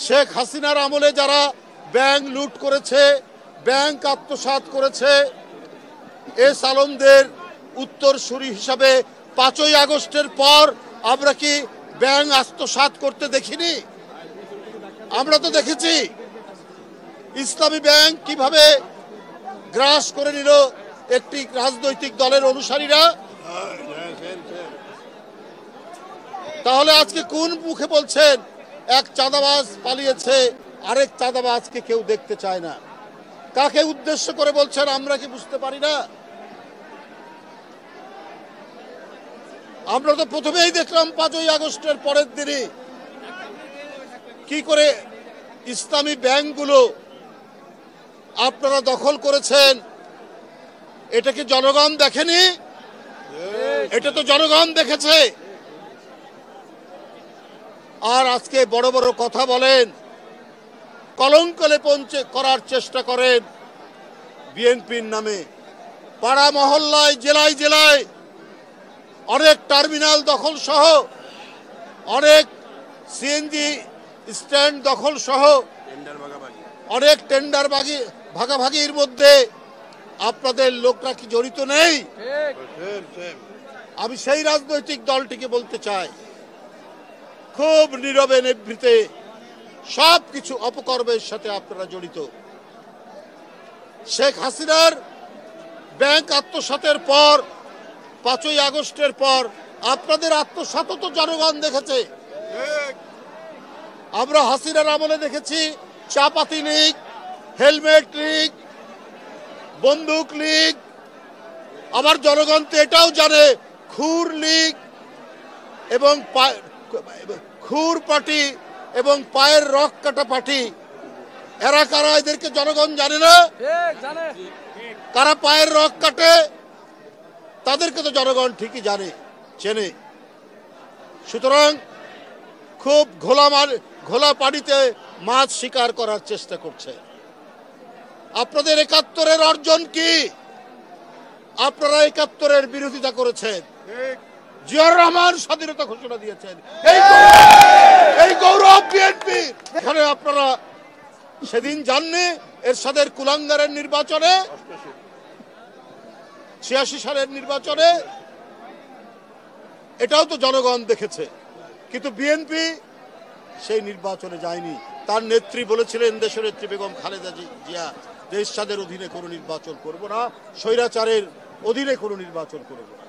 শেখ হাসিনার আমলে যারা ব্যাংক লুট করেছে, ব্যাংক আত্মসাৎ করেছে, এস আলমদের উত্তরসূরি হিসাবে 5ই আগস্টের পর আমরা কি ব্যাংক আত্মসাৎ করতে দেখিনি? আমরা তো দেখেছি ইসলামী ব্যাংক কিভাবে গ্রাস করে নিল একটি রাজনৈতিক দলের অনুসারীরা। তাহলে আজকে কোন মুখে বলছেন এক চাঁদাবাজ পালিয়েছে, আরেক চাঁদাবাজকে কেউ দেখতে চায় না? কাকে উদ্দেশ্য করে বলছেন আমরা কি বুঝতে পারি না? আমরা তো প্রথমেই দেখলাম 5ই আগস্টের পরের দিনই কি করে ইসলামী ব্যাংকগুলো আপনারা দখল করেছেন। এটা কি জনগণ দেখেনি? এটা তো জনগণ দেখেছে। আর আজকে বড় বড় কথা বলেন, কলঙ্ক লেপন করার চেষ্টা করেন বিএনপির নামে। পাড়া মহল্লায়, জেলায় জেলায় অনেক টার্মিনাল দখল সহ, অনেক সিএনজি স্ট্যান্ড দখল সহ, অনেক টেন্ডার ভাগাভাগির মধ্যে আপনাদের লোকরা কি জড়িত নেই? আমি সেই রাজনৈতিক দলটিকে বলতে চাই, খুব নীরবে নিভৃতে সবকিছু অপকর্মের সাথে আপনারা জড়িত। শেখ হাসিনার ব্যাংক আত্মসাতের পর, 5ই আগস্টের পর আপনাদের আত্মসাতও তো জনগণ দেখেছে। আমরা হাসিনার আমলে দেখেছি চাপাতি লীগ, হেলমেট লীগ, বন্দুক লীগ, আবার জনগণ তো এটাও জানে খুর লীগ এবং খুর পার্টি এবং পায়ের রক কাটা পার্টি। এরা কারা এদেরকে জনগণ জানে না? কারা পায়ের রক কাটে তাদেরকে তো জনগণ ঠিকই জানে, চেনে। সুতরাং খুব ঘোলা পানিতে মাছ শিকার করার চেষ্টা করছে। আপনাদের 71-এর অর্জন কি? আপনারা 71-এর বিরোধিতা করেছেন। জিয়াউর রহমান স্বাধীনতা ঘোষণা দিয়েছেন, এই গৌরব বিএনপি। এখানে আপনারা সেদিন জাননি এরশাদের কুলাঙ্গারের নির্বাচনে, 86 সালের নির্বাচনে, এটাও তো জনগণ দেখেছে। কিন্তু বিএনপি সেই নির্বাচনে যায়নি। তার নেত্রী বলেছিলেন, দেশনেত্রী বেগম খালেদা জিয়া, যে এরশাদের অধীনে কোনো নির্বাচন করব না, স্বৈরাচারের অধীনে কোনো নির্বাচন করব না।